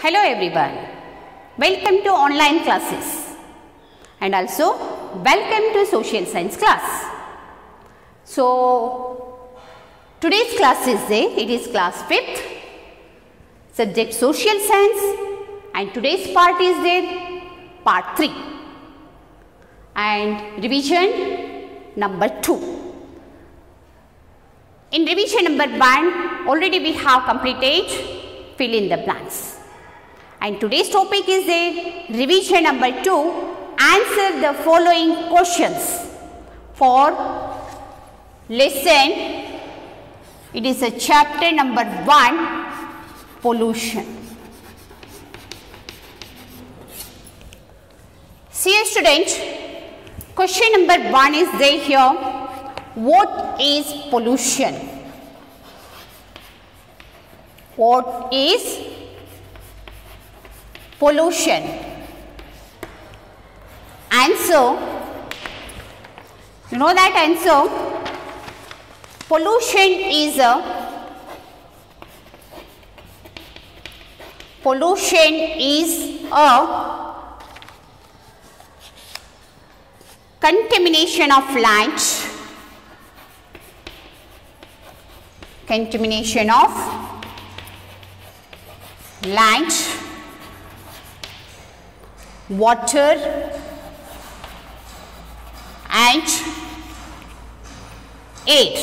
Hello everyone, welcome to online classes and also welcome to social science class. So today's class is it is class 5th, subject social science, and today's part is part 3 and revision number 2. In revision number 1 already we have completed fill in the blanks. And today's topic is revision number 2. Answer the following questions for lesson. It is a chapter number 1, pollution. See student, question number 1 is there here. What is pollution? What is pollution? Answer, you know that answer? Pollution is a contamination of land, water and air.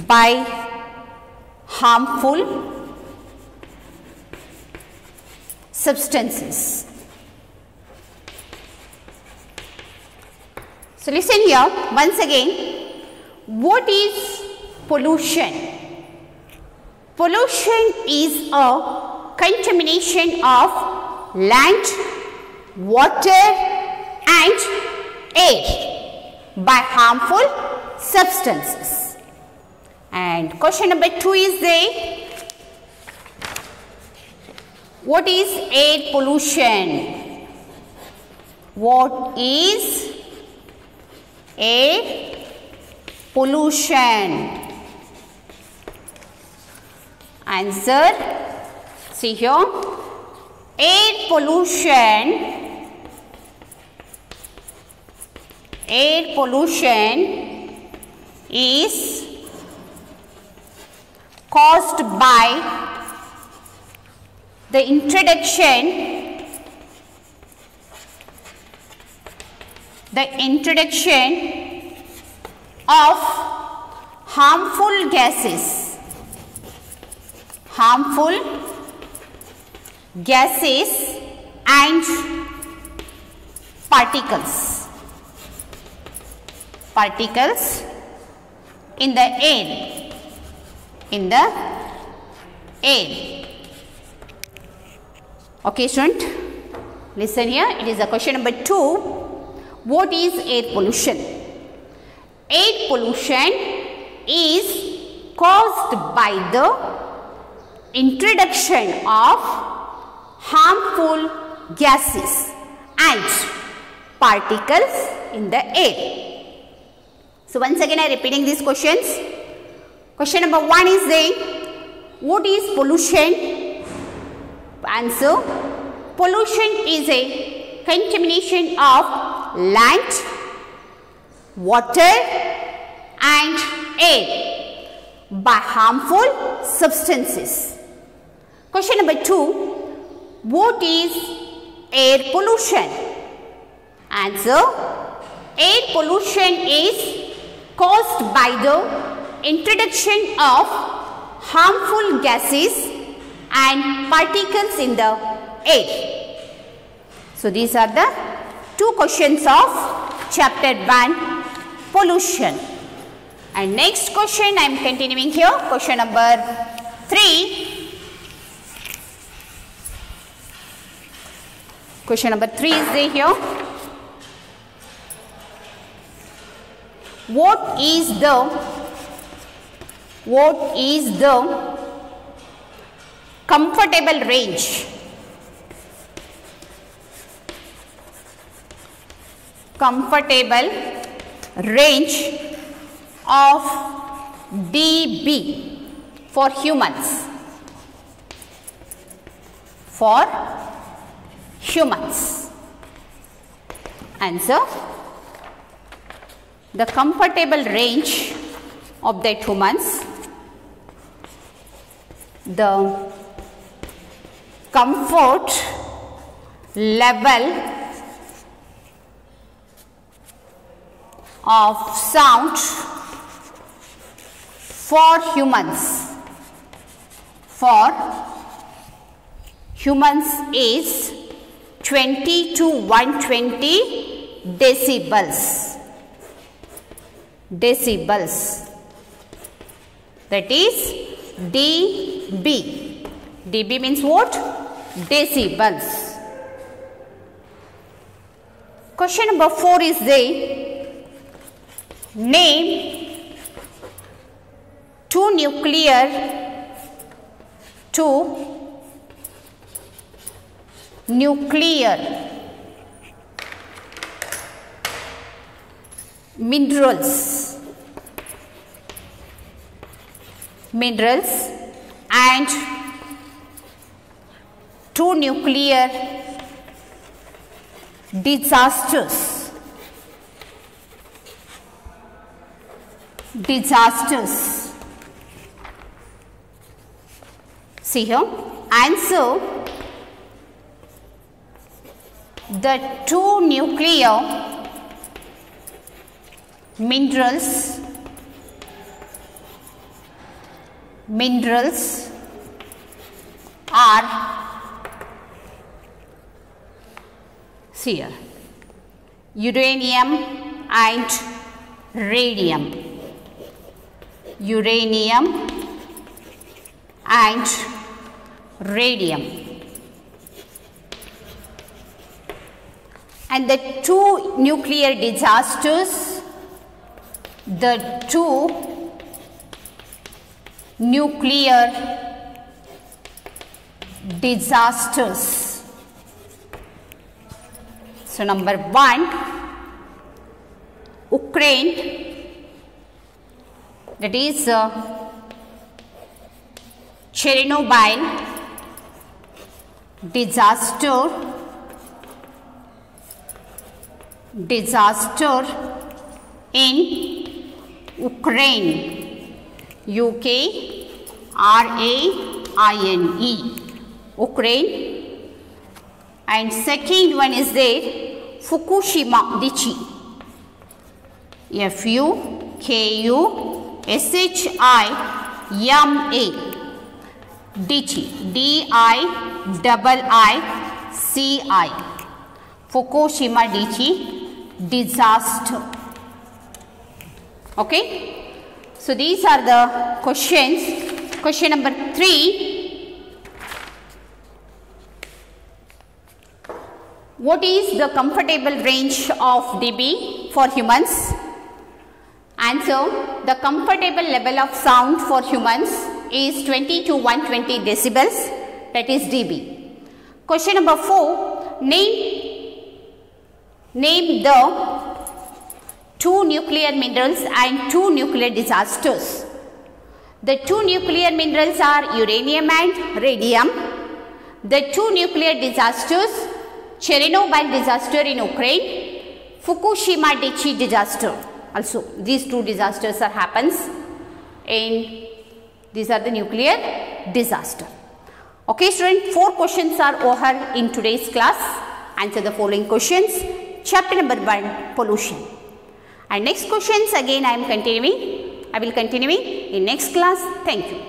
By harmful substances. So listen here once again. What is pollution? Pollution is a contamination of land, water and air by harmful substances. And question number 2 is what is air pollution? What is air pollution? Answer, see here, air pollution is caused by the introduction of harmful gases and particles in the air. Okay student, listen here, it is a question number 2. What is air pollution? Air pollution is caused by the introduction of harmful gases and particles in the air. So once again I am repeating these questions. Question number 1 is what is pollution? Answer, pollution is a contamination of land, water and air by harmful substances. Question number 2, what is air pollution? Answer, air pollution is caused by the introduction of harmful gases and particles in the air. So these are the 2 questions of chapter 1, pollution. And next question I am continuing here, question number 3. Question number 3 is here. What is the comfortable range? of dB for humans. For humans. Answer: the comfortable range of that humans, the comfort level of sound for humans is 20 to 120 decibels. That is dB. dB means what? Decibels. Question number 4 is the name two nuclear minerals and two nuclear disasters. See here, answer: the two nuclear minerals are, see here, uranium and radium. And the two nuclear disasters, So number 1, Ukraine, that is Chernobyl disaster in Ukraine, Ukraine, Ukraine. And second one is there, Fukushima Daiichi, Fukushima Daiichi, DIIICI, Fukushima Daiichi disaster. Okay, so these are the questions. Question number 3, what is the comfortable range of dB for humans? Answer: the comfortable level of sound for humans is 20 to 120 decibels, that is dB. Question number 4, name the two nuclear minerals and two nuclear disasters. The two nuclear minerals are uranium and radium. The two nuclear disasters, Chernobyl disaster in Ukraine, Fukushima Daiichi disaster. Also, these two disasters happens in, these are the nuclear disaster. Okay student, 4 questions are over in today's class. Answer the following questions. Chapter number 1, pollution. And next questions again I will continue in next class. Thank you.